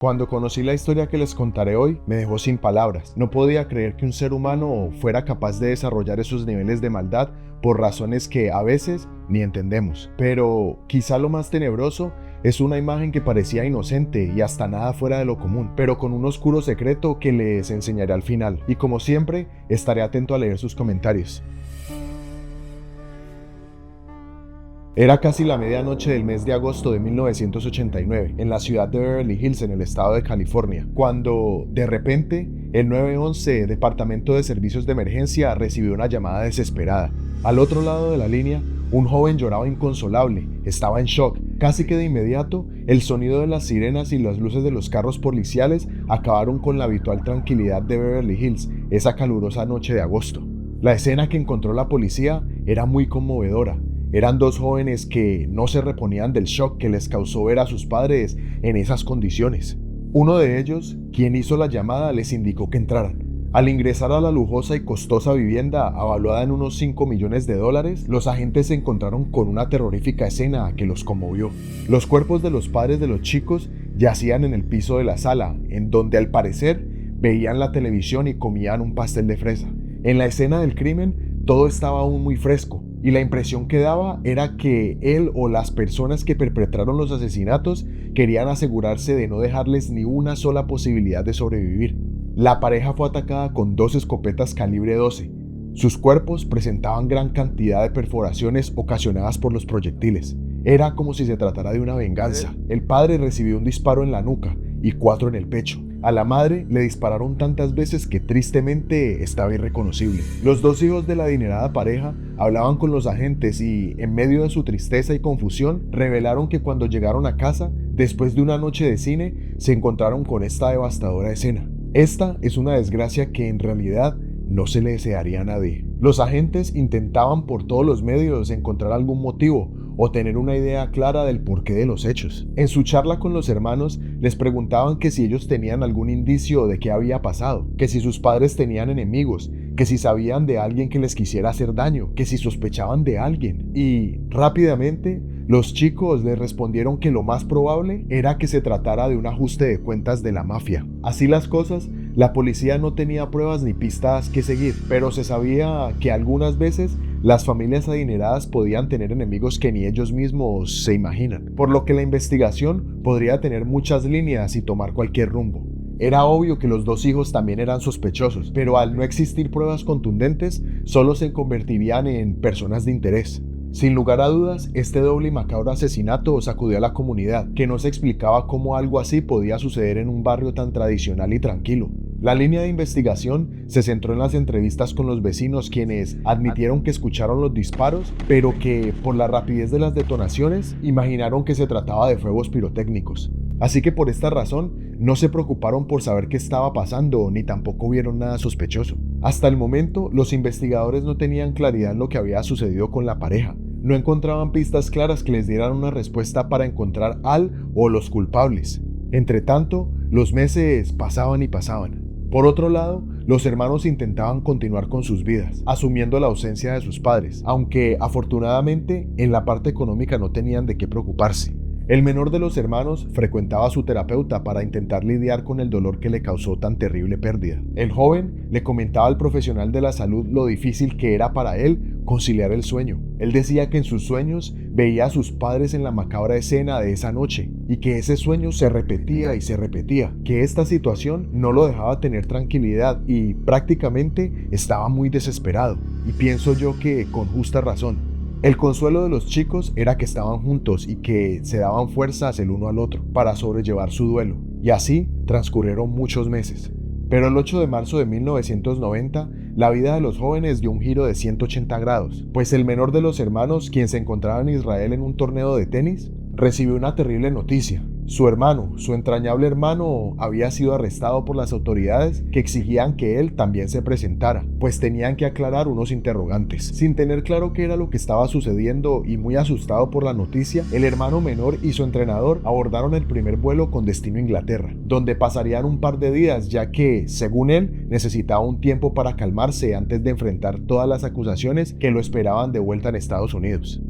Cuando conocí la historia que les contaré hoy, me dejó sin palabras. No podía creer que un ser humano fuera capaz de desarrollar esos niveles de maldad por razones que a veces ni entendemos. Pero quizá lo más tenebroso es una imagen que parecía inocente y hasta nada fuera de lo común, pero con un oscuro secreto que les enseñaré al final. Y como siempre, estaré atento a leer sus comentarios. Era casi la medianoche del mes de agosto de 1989, en la ciudad de Beverly Hills, en el estado de California, cuando, de repente, el 911, Departamento de Servicios de Emergencia, recibió una llamada desesperada. Al otro lado de la línea, un joven lloraba inconsolable, estaba en shock. Casi que de inmediato, el sonido de las sirenas y las luces de los carros policiales acabaron con la habitual tranquilidad de Beverly Hills, esa calurosa noche de agosto. La escena que encontró la policía era muy conmovedora. Eran dos jóvenes que no se reponían del shock que les causó ver a sus padres en esas condiciones. Uno de ellos, quien hizo la llamada, les indicó que entraran. Al ingresar a la lujosa y costosa vivienda, avaluada en unos $5 millones, los agentes se encontraron con una terrorífica escena que los conmovió. Los cuerpos de los padres de los chicos yacían en el piso de la sala, en donde al parecer veían la televisión y comían un pastel de fresa. En la escena del crimen, todo estaba aún muy fresco, y la impresión que daba era que él o las personas que perpetraron los asesinatos querían asegurarse de no dejarles ni una sola posibilidad de sobrevivir. La pareja fue atacada con 2 escopetas calibre 12. Sus cuerpos presentaban gran cantidad de perforaciones ocasionadas por los proyectiles. Era como si se tratara de una venganza. El padre recibió un disparo en la nuca y 4 en el pecho. A la madre le dispararon tantas veces que tristemente estaba irreconocible. Los 2 hijos de la adinerada pareja hablaban con los agentes y, en medio de su tristeza y confusión, revelaron que cuando llegaron a casa, después de una noche de cine, se encontraron con esta devastadora escena. Esta es una desgracia que en realidad no se le desearía a nadie. Los agentes intentaban por todos los medios encontrar algún motivo o tener una idea clara del porqué de los hechos. En su charla con los hermanos, les preguntaban que si ellos tenían algún indicio de qué había pasado, que si sus padres tenían enemigos, que si sabían de alguien que les quisiera hacer daño, que si sospechaban de alguien. Y rápidamente, los chicos les respondieron que lo más probable era que se tratara de un ajuste de cuentas de la mafia. Así las cosas, la policía no tenía pruebas ni pistas que seguir, pero se sabía que algunas veces las familias adineradas podían tener enemigos que ni ellos mismos se imaginan, por lo que la investigación podría tener muchas líneas y tomar cualquier rumbo. Era obvio que los 2 hijos también eran sospechosos, pero al no existir pruebas contundentes, solo se convertirían en personas de interés. Sin lugar a dudas, este doble y macabro asesinato sacudió a la comunidad, que no se explicaba cómo algo así podía suceder en un barrio tan tradicional y tranquilo. La línea de investigación se centró en las entrevistas con los vecinos, quienes admitieron que escucharon los disparos, pero que, por la rapidez de las detonaciones, imaginaron que se trataba de fuegos pirotécnicos. Así que por esta razón, no se preocuparon por saber qué estaba pasando, ni tampoco vieron nada sospechoso. Hasta el momento, los investigadores no tenían claridad en lo que había sucedido con la pareja. No encontraban pistas claras que les dieran una respuesta para encontrar al o los culpables. Entre tanto, los meses pasaban y pasaban. Por otro lado, los hermanos intentaban continuar con sus vidas, asumiendo la ausencia de sus padres, aunque afortunadamente en la parte económica no tenían de qué preocuparse. El menor de los hermanos frecuentaba a su terapeuta para intentar lidiar con el dolor que le causó tan terrible pérdida. El joven le comentaba al profesional de la salud lo difícil que era para él conciliar el sueño. Él decía que en sus sueños veía a sus padres en la macabra escena de esa noche y que ese sueño se repetía y se repetía, que esta situación no lo dejaba tener tranquilidad y prácticamente estaba muy desesperado, y pienso yo que con justa razón. El consuelo de los chicos era que estaban juntos y que se daban fuerzas el uno al otro para sobrellevar su duelo, y así transcurrieron muchos meses. Pero el 8 de marzo de 1990, la vida de los jóvenes dio un giro de 180 grados, pues el menor de los hermanos, quien se encontraba en Israel en un torneo de tenis, recibió una terrible noticia. Su hermano, su entrañable hermano, había sido arrestado por las autoridades, que exigían que él también se presentara, pues tenían que aclarar unos interrogantes. Sin tener claro qué era lo que estaba sucediendo y muy asustado por la noticia, el hermano menor y su entrenador abordaron el primer vuelo con destino a Inglaterra, donde pasarían un par de días, ya que, según él, necesitaba un tiempo para calmarse antes de enfrentar todas las acusaciones que lo esperaban de vuelta en Estados Unidos.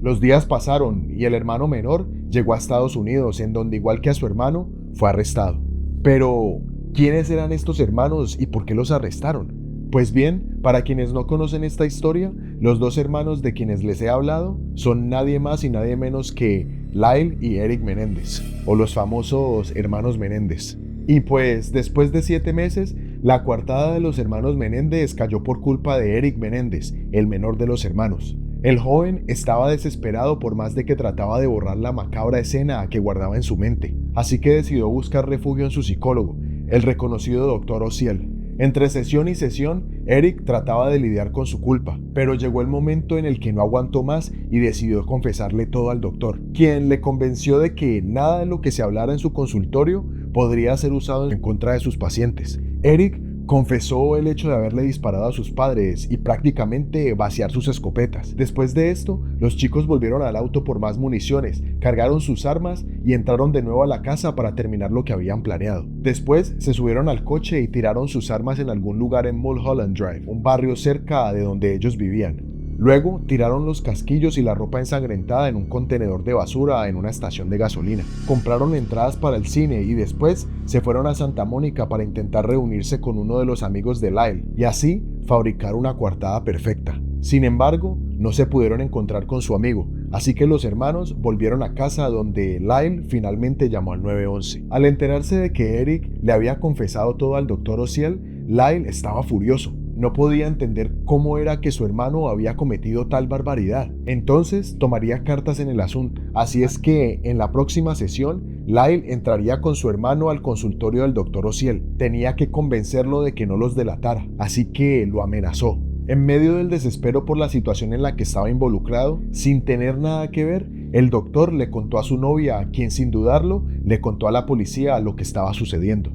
Los días pasaron y el hermano menor llegó a Estados Unidos, en donde, igual que a su hermano, fue arrestado. Pero, ¿quiénes eran estos hermanos y por qué los arrestaron? Pues bien, para quienes no conocen esta historia, los dos hermanos de quienes les he hablado son nadie más y nadie menos que Lyle y Eric Menéndez, o los famosos hermanos Menéndez. Y pues, después de 7 meses, la coartada de los hermanos Menéndez cayó por culpa de Eric Menéndez, el menor de los hermanos. El joven estaba desesperado por más de que trataba de borrar la macabra escena que guardaba en su mente, así que decidió buscar refugio en su psicólogo, el reconocido Dr. Ociel. Entre sesión y sesión, Eric trataba de lidiar con su culpa, pero llegó el momento en el que no aguantó más y decidió confesarle todo al doctor, quien le convenció de que nada de lo que se hablara en su consultorio podría ser usado en contra de sus pacientes. Eric confesó el hecho de haberle disparado a sus padres y prácticamente vaciar sus escopetas. Después de esto, los chicos volvieron al auto por más municiones, cargaron sus armas y entraron de nuevo a la casa para terminar lo que habían planeado. Después se subieron al coche y tiraron sus armas en algún lugar en Mulholland Drive, un barrio cerca de donde ellos vivían. Luego tiraron los casquillos y la ropa ensangrentada en un contenedor de basura en una estación de gasolina. Compraron entradas para el cine y después se fueron a Santa Mónica para intentar reunirse con uno de los amigos de Lyle y así fabricar una coartada perfecta. Sin embargo, no se pudieron encontrar con su amigo, así que los hermanos volvieron a casa donde Lyle finalmente llamó al 911. Al enterarse de que Eric le había confesado todo al Dr. Ociel, Lyle estaba furioso. No podía entender cómo era que su hermano había cometido tal barbaridad. Entonces tomaría cartas en el asunto. Así es que en la próxima sesión, Lyle entraría con su hermano al consultorio del Dr. Ociel. Tenía que convencerlo de que no los delatara, así que lo amenazó. En medio del desespero por la situación en la que estaba involucrado, sin tener nada que ver, el doctor le contó a su novia, quien sin dudarlo, le contó a la policía lo que estaba sucediendo.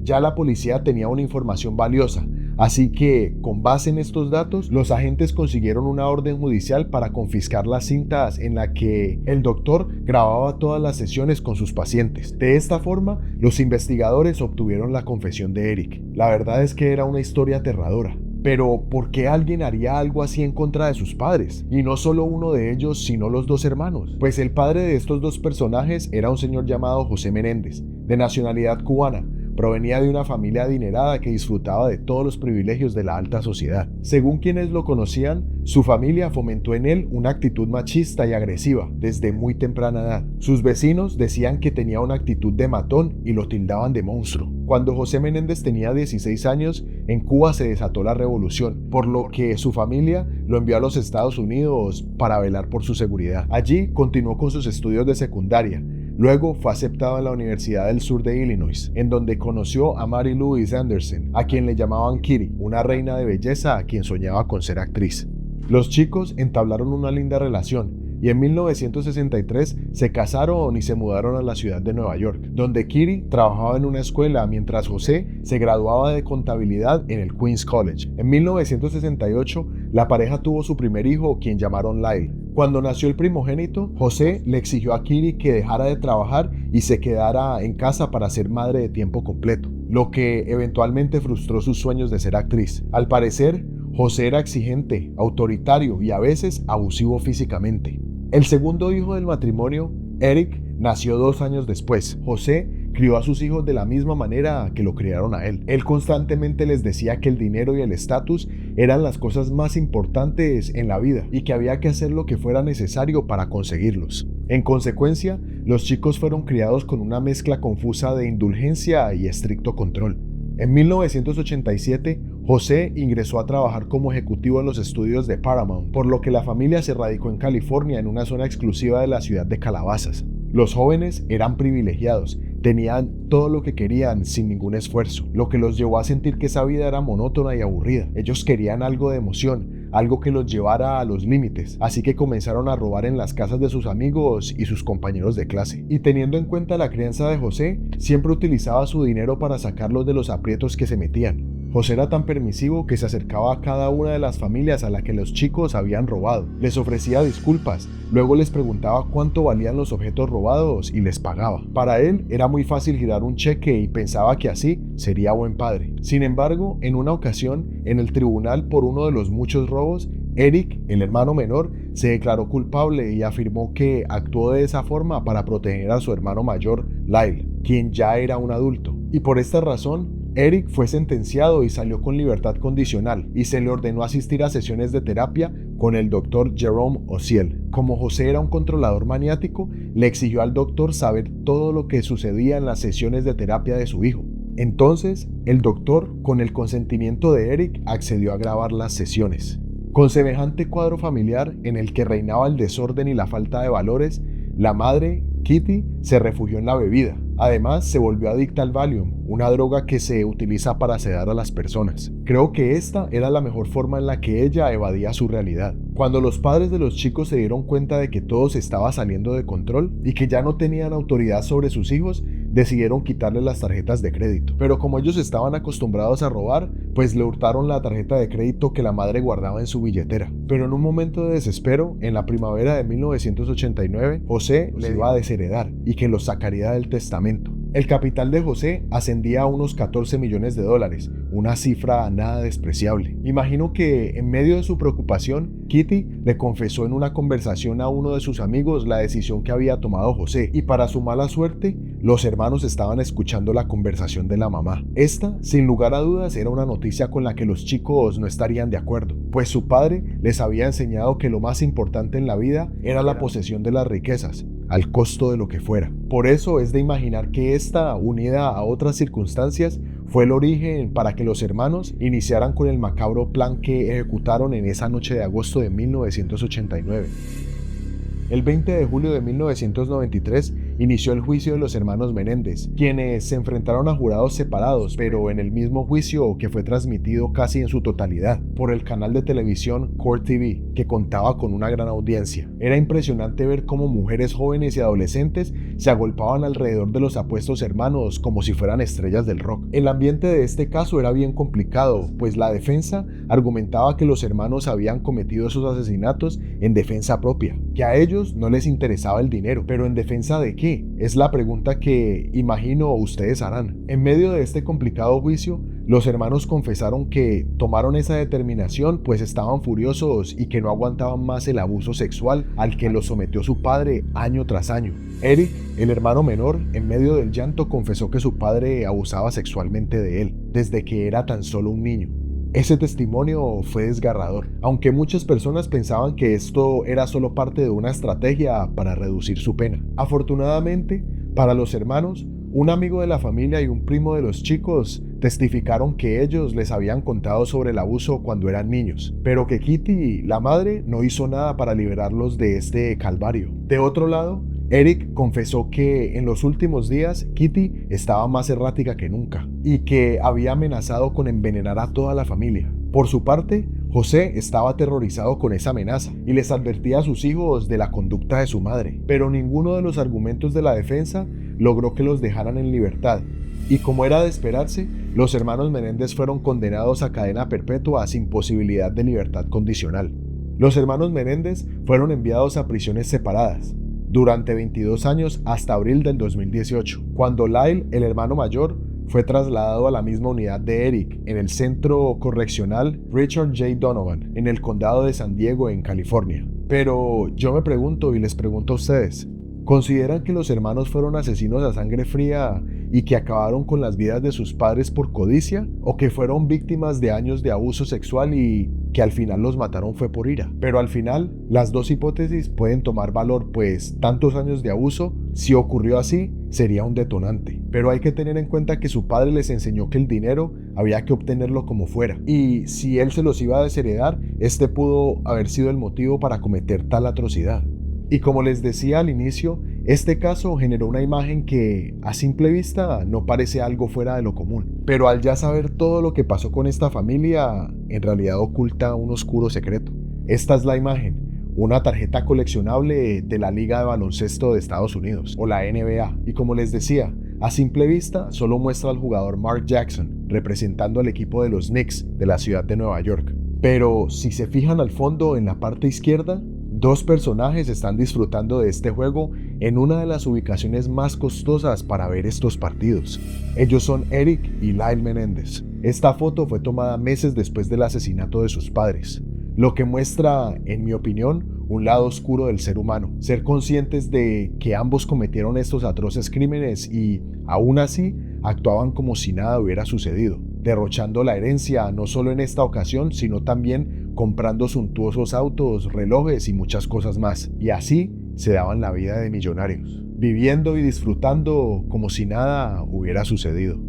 Ya la policía tenía una información valiosa, así que, con base en estos datos, los agentes consiguieron una orden judicial para confiscar las cintas en la que el doctor grababa todas las sesiones con sus pacientes. De esta forma, los investigadores obtuvieron la confesión de Eric. La verdad es que era una historia aterradora. Pero, ¿por qué alguien haría algo así en contra de sus padres? Y no solo uno de ellos, sino los dos hermanos. Pues el padre de estos dos personajes era un señor llamado José Menéndez, de nacionalidad cubana. Provenía de una familia adinerada que disfrutaba de todos los privilegios de la alta sociedad. Según quienes lo conocían, su familia fomentó en él una actitud machista y agresiva desde muy temprana edad. Sus vecinos decían que tenía una actitud de matón y lo tildaban de monstruo. Cuando José Menéndez tenía 16 años, en Cuba se desató la revolución, por lo que su familia lo envió a los Estados Unidos para velar por su seguridad. Allí continuó con sus estudios de secundaria. Luego fue aceptado en la Universidad del Sur de Illinois, en donde conoció a Mary Louise Anderson, a quien le llamaban Kitty, una reina de belleza a quien soñaba con ser actriz. Los chicos entablaron una linda relación y en 1963 se casaron y se mudaron a la ciudad de Nueva York, donde Kitty trabajaba en una escuela mientras José se graduaba de contabilidad en el Queens College. En 1968, la pareja tuvo su primer hijo, quien llamaron Lyle. Cuando nació el primogénito, José le exigió a Kitty que dejara de trabajar y se quedara en casa para ser madre de tiempo completo, lo que eventualmente frustró sus sueños de ser actriz. Al parecer, José era exigente, autoritario y a veces abusivo físicamente. El segundo hijo del matrimonio, Eric, nació 2 años después. José crió a sus hijos de la misma manera que lo criaron a él. Él constantemente les decía que el dinero y el estatus eran las cosas más importantes en la vida y que había que hacer lo que fuera necesario para conseguirlos. En consecuencia, los chicos fueron criados con una mezcla confusa de indulgencia y estricto control. En 1987, José ingresó a trabajar como ejecutivo en los estudios de Paramount, por lo que la familia se radicó en California en una zona exclusiva de la ciudad de Calabazas. Los jóvenes eran privilegiados, tenían todo lo que querían sin ningún esfuerzo, lo que los llevó a sentir que esa vida era monótona y aburrida. Ellos querían algo de emoción, algo que los llevara a los límites, así que comenzaron a robar en las casas de sus amigos y sus compañeros de clase. Y teniendo en cuenta la crianza de José, siempre utilizaba su dinero para sacarlos de los aprietos que se metían. José era tan permisivo que se acercaba a cada una de las familias a la que los chicos habían robado. Les ofrecía disculpas, luego les preguntaba cuánto valían los objetos robados y les pagaba. Para él era muy fácil girar un cheque y pensaba que así sería buen padre. Sin embargo, en una ocasión, en el tribunal por uno de los muchos robos, Eric, el hermano menor, se declaró culpable y afirmó que actuó de esa forma para proteger a su hermano mayor, Lyle. quien ya era un adulto. Y por esta razón, Eric fue sentenciado y salió con libertad condicional y se le ordenó asistir a sesiones de terapia con el doctor Jerome Ociel. Como José era un controlador maniático, le exigió al doctor saber todo lo que sucedía en las sesiones de terapia de su hijo. Entonces, el doctor, con el consentimiento de Eric, accedió a grabar las sesiones. Con semejante cuadro familiar en el que reinaba el desorden y la falta de valores, la madre, Kitty, se refugió en la bebida. Además, se volvió adicta al Valium, una droga que se utiliza para sedar a las personas. Creo que esta era la mejor forma en la que ella evadía su realidad. Cuando los padres de los chicos se dieron cuenta de que todo se estaba saliendo de control y que ya no tenían autoridad sobre sus hijos, decidieron quitarle las tarjetas de crédito. Pero como ellos estaban acostumbrados a robar, pues le hurtaron la tarjeta de crédito que la madre guardaba en su billetera. Pero en un momento de desespero, en la primavera de 1989, José le iba a desheredar y que los sacaría del testamento. El capital de José ascendía a unos $14 millones, una cifra nada despreciable. Imagino que en medio de su preocupación, Kitty le confesó en una conversación a uno de sus amigos la decisión que había tomado José, y para su mala suerte, los hermanos estaban escuchando la conversación de la mamá. Esta, sin lugar a dudas, era una noticia con la que los chicos no estarían de acuerdo, pues su padre les había enseñado que lo más importante en la vida era la posesión de las riquezas, al costo de lo que fuera. Por eso es de imaginar que esta, unida a otras circunstancias, fue el origen para que los hermanos iniciaran con el macabro plan que ejecutaron en esa noche de agosto de 1989. El 20 de julio de 1993 inició el juicio de los hermanos Menéndez, quienes se enfrentaron a jurados separados, pero en el mismo juicio que fue transmitido casi en su totalidad por el canal de televisión Court TV, que contaba con una gran audiencia. Era impresionante ver cómo mujeres jóvenes y adolescentes se agolpaban alrededor de los apuestos hermanos como si fueran estrellas del rock. El ambiente de este caso era bien complicado, pues la defensa argumentaba que los hermanos habían cometido esos asesinatos en defensa propia, que a ellos no les interesaba el dinero. ¿Pero en defensa de qué? Es la pregunta que imagino ustedes harán. En medio de este complicado juicio, los hermanos confesaron que tomaron esa determinación pues estaban furiosos y que no aguantaban más el abuso sexual al que los sometió su padre año tras año. Eric, el hermano menor, en medio del llanto confesó que su padre abusaba sexualmente de él desde que era tan solo un niño. Ese testimonio fue desgarrador, aunque muchas personas pensaban que esto era solo parte de una estrategia para reducir su pena. Afortunadamente, para los hermanos, un amigo de la familia y un primo de los chicos testificaron que ellos les habían contado sobre el abuso cuando eran niños, pero que Kitty, la madre, no hizo nada para liberarlos de este calvario. De otro lado, Eric confesó que en los últimos días Kitty estaba más errática que nunca y que había amenazado con envenenar a toda la familia. Por su parte, José estaba aterrorizado con esa amenaza y les advertía a sus hijos de la conducta de su madre, pero ninguno de los argumentos de la defensa logró que los dejaran en libertad. Y como era de esperarse, los hermanos Menéndez fueron condenados a cadena perpetua sin posibilidad de libertad condicional. Los hermanos Menéndez fueron enviados a prisiones separadas durante 22 años hasta abril del 2018, cuando Lyle, el hermano mayor, fue trasladado a la misma unidad de Eric en el centro correccional Richard J. Donovan, en el condado de San Diego, en California. Pero yo me pregunto y les pregunto a ustedes, ¿consideran que los hermanos fueron asesinos a sangre fría y que acabaron con las vidas de sus padres por codicia? ¿O que fueron víctimas de años de abuso sexual y que al final los mataron fue por ira? Pero al final, las dos hipótesis pueden tomar valor, pues tantos años de abuso, si ocurrió así, sería un detonante. Pero hay que tener en cuenta que su padre les enseñó que el dinero había que obtenerlo como fuera, y si él se los iba a desheredar, este pudo haber sido el motivo para cometer tal atrocidad. Y como les decía al inicio, este caso generó una imagen que a simple vista no parece algo fuera de lo común, pero al ya saber todo lo que pasó con esta familia, en realidad oculta un oscuro secreto. Esta es la imagen, una tarjeta coleccionable de la Liga de Baloncesto de Estados Unidos, o la NBA, y como les decía, a simple vista solo muestra al jugador Mark Jackson, representando al equipo de los Knicks de la ciudad de Nueva York. Pero si se fijan al fondo en la parte izquierda, dos personajes están disfrutando de este juego en una de las ubicaciones más costosas para ver estos partidos. Ellos son Eric y Lyle Menéndez. Esta foto fue tomada meses después del asesinato de sus padres. lo que muestra, en mi opinión, un lado oscuro del ser humano. Ser conscientes de que ambos cometieron estos atroces crímenes y, aún así, actuaban como si nada hubiera sucedido, derrochando la herencia no solo en esta ocasión, sino también comprando suntuosos autos, relojes y muchas cosas más. Y así se daban la vida de millonarios, viviendo y disfrutando como si nada hubiera sucedido.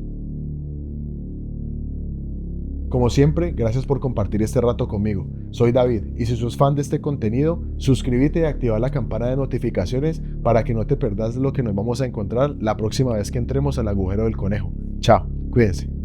Como siempre, gracias por compartir este rato conmigo. Soy David y si sos fan de este contenido, suscríbete y activa la campana de notificaciones para que no te perdas lo que nos vamos a encontrar la próxima vez que entremos al agujero del conejo. Chao, cuídense.